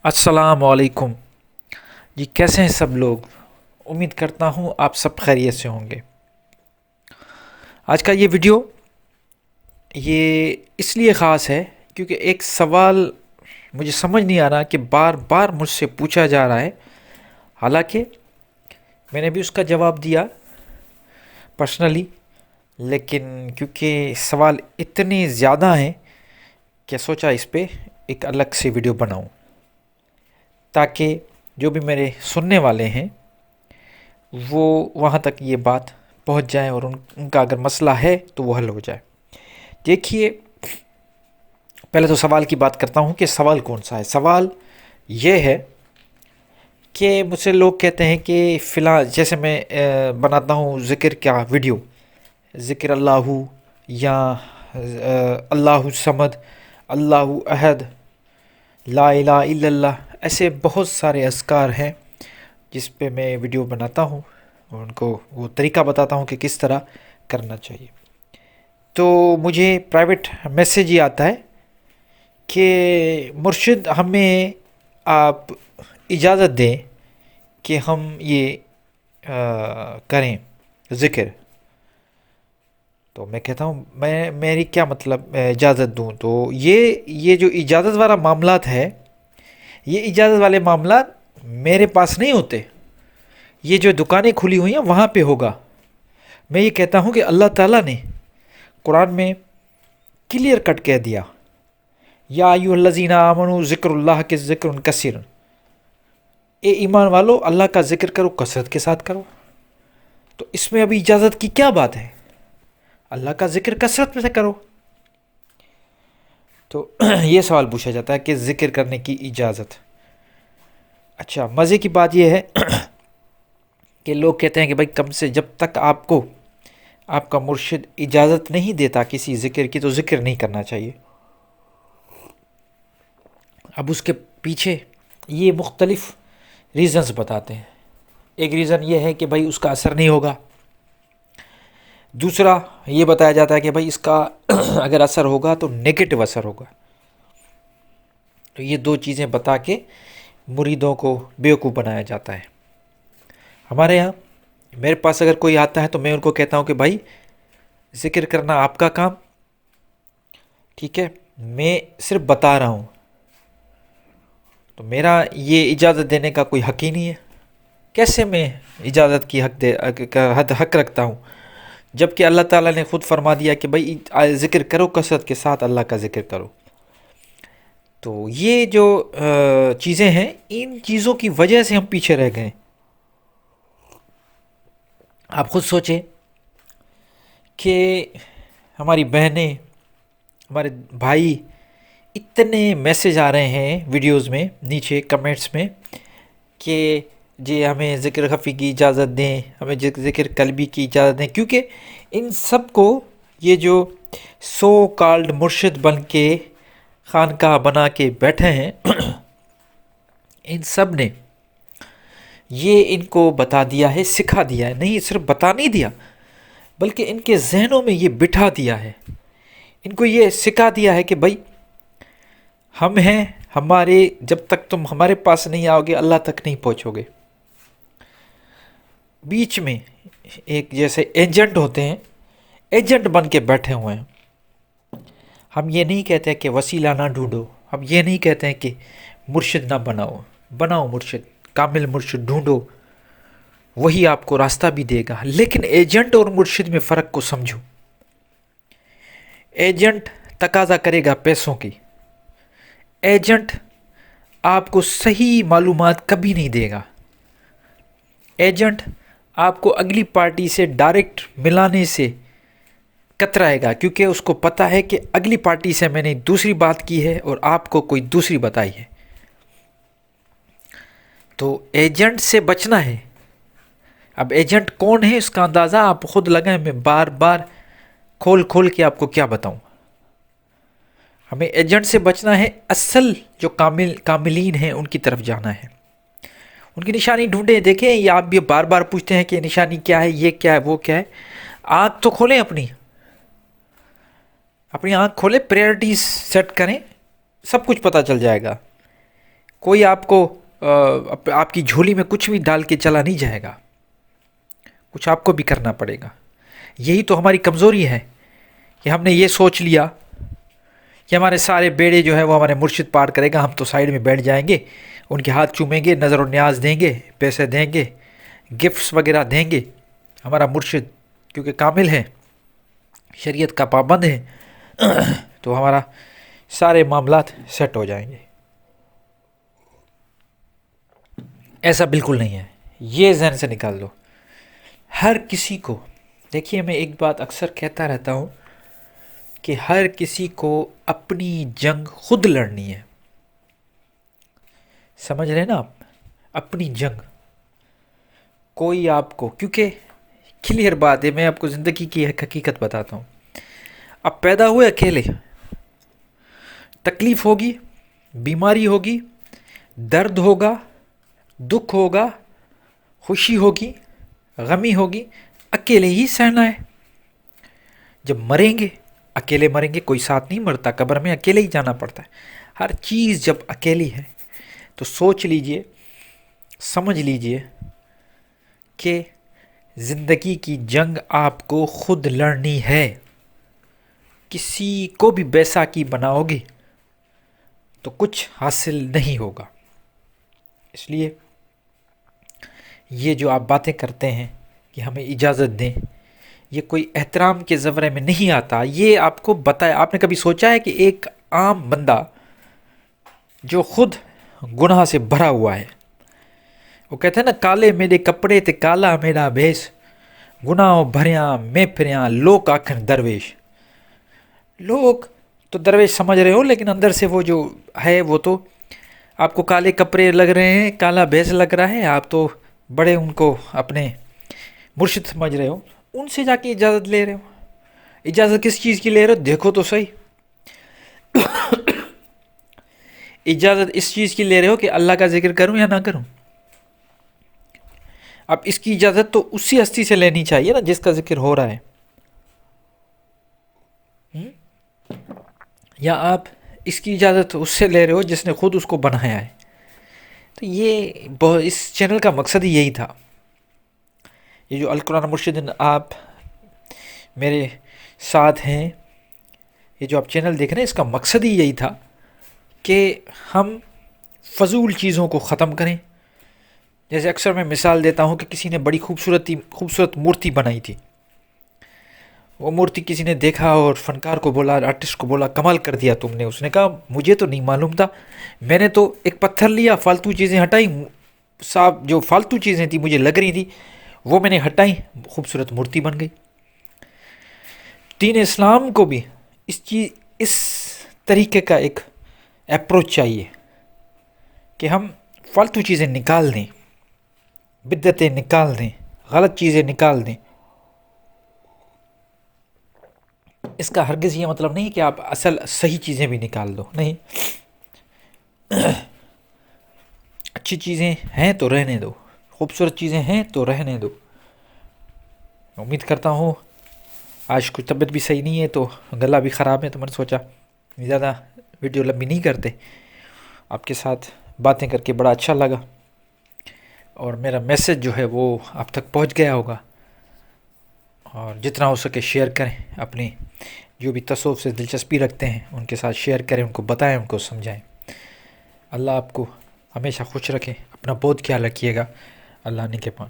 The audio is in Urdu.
السلام علیکم جی، کیسے ہیں سب لوگ؟ امید کرتا ہوں آپ سب خیریت سے ہوں گے۔ آج کا یہ ویڈیو یہ اس لیے خاص ہے کیونکہ ایک سوال مجھے سمجھ نہیں آ رہا کہ بار بار مجھ سے پوچھا جا رہا ہے، حالانکہ میں نے بھی اس کا جواب دیا پرسنلی، لیکن کیونکہ سوال اتنے زیادہ ہیں کہ سوچا اس پہ ایک الگ سے ویڈیو بناؤں تاکہ جو بھی میرے سننے والے ہیں وہ وہاں تک یہ بات پہنچ جائیں اور ان کا اگر مسئلہ ہے تو وہ حل ہو جائے۔ دیکھیے، پہلے تو سوال کی بات کرتا ہوں کہ سوال کون سا ہے۔ سوال یہ ہے کہ مجھ سے لوگ کہتے ہیں کہ فلاں، جیسے میں بناتا ہوں ذکر کیا ویڈیو، ذکر اللہ یا اللہ الصمد، اللہ احد، لا الہ الا اللہ، ایسے بہت سارے اذکار ہیں جس پہ میں ویڈیو بناتا ہوں اور ان کو وہ طریقہ بتاتا ہوں کہ کس طرح کرنا چاہیے۔ تو مجھے پرائیویٹ میسیج یہ آتا ہے کہ مرشد ہمیں آپ اجازت دیں کہ ہم یہ کریں ذکر۔ تو میں کہتا ہوں میری کیا مطلب اجازت دوں؟ تو یہ جو اجازت والا معاملات ہے، یہ اجازت والے معاملات میرے پاس نہیں ہوتے، یہ جو دکانیں کھلی ہوئی ہیں وہاں پہ ہوگا۔ میں یہ کہتا ہوں کہ اللہ تعالیٰ نے قرآن میں کلیئر کٹ کہہ دیا، یا ایھا الذین آمنوا ذکر اللہ کے ذکر کثیر، اے ایمان والو اللہ کا ذکر کرو، کثرت کے ساتھ کرو۔ تو اس میں ابھی اجازت کی کیا بات ہے؟ اللہ کا ذکر کثرت میں سے کرو۔ تو یہ سوال پوچھا جاتا ہے کہ ذکر کرنے کی اجازت۔ اچھا، مزے کی بات یہ ہے کہ لوگ کہتے ہیں کہ بھائی کم سے جب تک آپ کو آپ کا مرشد اجازت نہیں دیتا کسی ذکر کی تو ذکر نہیں کرنا چاہیے۔ اب اس کے پیچھے یہ مختلف ریزنز بتاتے ہیں۔ ایک ریزن یہ ہے کہ بھائی اس کا اثر نہیں ہوگا، دوسرا یہ بتایا جاتا ہے کہ بھائی اس کا اگر اثر ہوگا تو نیگیٹو اثر ہوگا۔ تو یہ دو چیزیں بتا کے مریدوں کو بیوقوف بنایا جاتا ہے۔ ہمارے یہاں میرے پاس اگر کوئی آتا ہے تو میں ان کو کہتا ہوں کہ بھائی ذکر کرنا آپ کا کام، ٹھیک ہے، میں صرف بتا رہا ہوں، تو میرا یہ اجازت دینے کا کوئی حق ہی نہیں ہے۔ کیسے میں اجازت کی حق رکھتا ہوں جب کہ اللہ تعالیٰ نے خود فرما دیا کہ بھائی ذکر کرو، کثرت کے ساتھ اللہ کا ذکر کرو۔ تو یہ جو چیزیں ہیں، ان چیزوں کی وجہ سے ہم پیچھے رہ گئے۔ آپ خود سوچیں کہ ہماری بہنیں، ہمارے بھائی، اتنے میسیج آ رہے ہیں ویڈیوز میں، نیچے کمنٹس میں کہ جی ہمیں ذکر خفی کی اجازت دیں، ہمیں ذکر قلبی کی اجازت دیں، کیونکہ ان سب کو یہ جو سو کالڈ مرشد بن کے خانقاہ بنا کے بیٹھے ہیں ان سب نے یہ ان کو بتا دیا ہے، سکھا دیا ہے، نہیں صرف بتا نہیں دیا بلکہ ان کے ذہنوں میں یہ بٹھا دیا ہے، ان کو یہ سکھا دیا ہے کہ بھائی ہم ہیں، ہمارے جب تک تم ہمارے پاس نہیں آؤ گے اللہ تک نہیں پہنچو گے۔ بیچ میں ایک جیسے ایجنٹ ہوتے ہیں، ایجنٹ بن کے بیٹھے ہوئے ہیں۔ ہم یہ نہیں کہتے کہ وسیلہ نہ ڈھونڈو، ہم یہ نہیں کہتے ہیں کہ مرشد نہ بناؤ مرشد، کامل مرشد ڈھونڈو، وہی آپ کو راستہ بھی دے گا، لیکن ایجنٹ اور مرشد میں فرق کو سمجھو۔ ایجنٹ تقاضا کرے گا پیسوں کی، ایجنٹ آپ کو صحیح معلومات کبھی نہیں دے گا، ایجنٹ آپ کو اگلی پارٹی سے ڈائریکٹ ملانے سے کترائے گا، کیونکہ اس کو پتہ ہے کہ اگلی پارٹی سے میں نے دوسری بات کی ہے اور آپ کو کوئی دوسری بتائی ہے۔ تو ایجنٹ سے بچنا ہے۔ اب ایجنٹ کون ہے اس کا اندازہ آپ خود لگائیں، میں بار بار کھول کے آپ کو کیا بتاؤں۔ ہمیں ایجنٹ سے بچنا ہے، اصل جو کاملین ہیں ان کی طرف جانا ہے، ان کی نشانی ڈھونڈیں۔ دیکھیں، یہ آپ بھی بار بار پوچھتے ہیں کہ نشانی کیا ہے، یہ کیا ہے، وہ کیا ہے۔ آنکھ تو کھولیں، اپنی آنکھ کھولیں، پریارٹیز سیٹ کریں، سب کچھ پتہ چل جائے گا۔ کوئی آپ کو آپ کی جھولی میں کچھ بھی ڈال کے چلا نہیں جائے گا، کچھ آپ کو بھی کرنا پڑے گا۔ یہی تو ہماری کمزوری ہے کہ ہم نے یہ سوچ لیا کہ ہمارے سارے بیڑے جو ہے وہ ہمارے مرشد پار کرے گا، ہم تو سائیڈ میں بیٹھ جائیں گے، ان کے ہاتھ چومیں گے، نظر و نیاز دیں گے، پیسے دیں گے، گفٹس وغیرہ دیں گے۔ ہمارا مرشد کیونکہ کامل ہے، شریعت کا پابند ہے، تو ہمارا سارے معاملات سیٹ ہو جائیں گے۔ ایسا بالکل نہیں ہے، یہ ذہن سے نکال دو۔ ہر کسی کو، دیکھیے میں ایک بات اکثر کہتا رہتا ہوں کہ ہر کسی کو اپنی جنگ خود لڑنی ہے، سمجھ رہے نا آپ؟ اپنی جنگ کوئی آپ کو، کیونکہ کلیئر بات ہے، میں آپ کو زندگی کی ایک حقیقت بتاتا ہوں۔ آپ پیدا ہوئے اکیلے، تکلیف ہوگی، بیماری ہوگی، درد ہوگا، دکھ ہوگا، خوشی ہوگی، غمی ہوگی، اکیلے ہی سہنا ہے۔ جب مریں گے اکیلے مریں گے، کوئی ساتھ نہیں مرتا، قبر میں اکیلے ہی جانا پڑتا ہے۔ ہر چیز جب اکیلی ہے تو سوچ لیجئے، سمجھ لیجئے کہ زندگی کی جنگ آپ کو خود لڑنی ہے۔ کسی کو بھی بیساکھی بناؤ گے تو کچھ حاصل نہیں ہوگا۔ اس لیے یہ جو آپ باتیں کرتے ہیں کہ ہمیں اجازت دیں، یہ کوئی احترام کے زمرے میں نہیں آتا۔ یہ آپ کو بتایا، آپ نے کبھی سوچا ہے کہ ایک عام بندہ جو خود گناہ سے بھرا ہوا ہے، وہ کہتے ہیں نا، کالے میرے کپڑے تے کالا میرا بھیس، گناہوں بھریاں میں پھریاں لوک آکھن درویش۔ لوگ تو درویش سمجھ رہے ہو، لیکن اندر سے وہ جو ہے وہ تو آپ کو کالے کپڑے لگ رہے ہیں، کالا بھیس لگ رہا ہے، آپ تو بڑے ان کو اپنے مرشد سمجھ رہے ہو، ان سے جا کے اجازت لے رہے ہو۔ اجازت کس چیز کی لے رہے ہو؟ دیکھو تو صحیح۔ اجازت اس چیز کی لے رہے ہو کہ اللہ کا ذکر کروں یا نہ کروں؟ اب اس کی اجازت تو اسی ہستی سے لینی چاہیے نا جس کا ذکر ہو رہا ہے، یا آپ اس کی اجازت اس سے لے رہے ہو جس نے خود اس کو بنایا ہے؟ تو یہ اس چینل کا مقصد ہی یہی تھا۔ یہ جو القرآن مرشد آپ میرے ساتھ ہیں، یہ جو آپ چینل دیکھ رہے ہیں، اس کا مقصد ہی یہی تھا کہ ہم فضول چیزوں کو ختم کریں۔ جیسے اکثر میں مثال دیتا ہوں کہ کسی نے بڑی خوبصورت مورتی بنائی تھی، وہ مورتی کسی نے دیکھا اور فنکار کو بولا، آرٹسٹ کو بولا، کمال کر دیا تم نے۔ اس نے کہا مجھے تو نہیں معلوم تھا، میں نے تو ایک پتھر لیا، فالتو چیزیں ہٹائی، صاحب جو فالتو چیزیں تھیں مجھے لگ رہی تھی وہ میں نے ہٹائی، خوبصورت مورتی بن گئی۔ دین اسلام کو بھی اس طریقے کا ایک اپروچ چاہیے کہ ہم فالتو چیزیں نکال دیں، بدعتیں نکال دیں، غلط چیزیں نکال دیں۔ اس کا ہرگز یہ مطلب نہیں کہ آپ اصل صحیح چیزیں بھی نکال دو، نہیں، اچھی چیزیں ہیں تو رہنے دو، خوبصورت چیزیں ہیں تو رہنے دو۔ امید کرتا ہوں آج کچھ طبیعت بھی صحیح نہیں ہے تو گلا بھی خراب ہے، تو میں نے سوچا زیادہ ویڈیو لمبی نہیں کرتے۔ آپ کے ساتھ باتیں کر کے بڑا اچھا لگا، اور میرا میسج جو ہے وہ آپ تک پہنچ گیا ہوگا، اور جتنا ہو سکے شیئر کریں، اپنی جو بھی تصوف سے دلچسپی رکھتے ہیں ان کے ساتھ شیئر کریں، ان کو بتائیں، ان کو سمجھائیں۔ اللہ آپ کو ہمیشہ خوش رکھے، اپنا بہت خیال رکھیے گا۔ اللہ نے کے پاس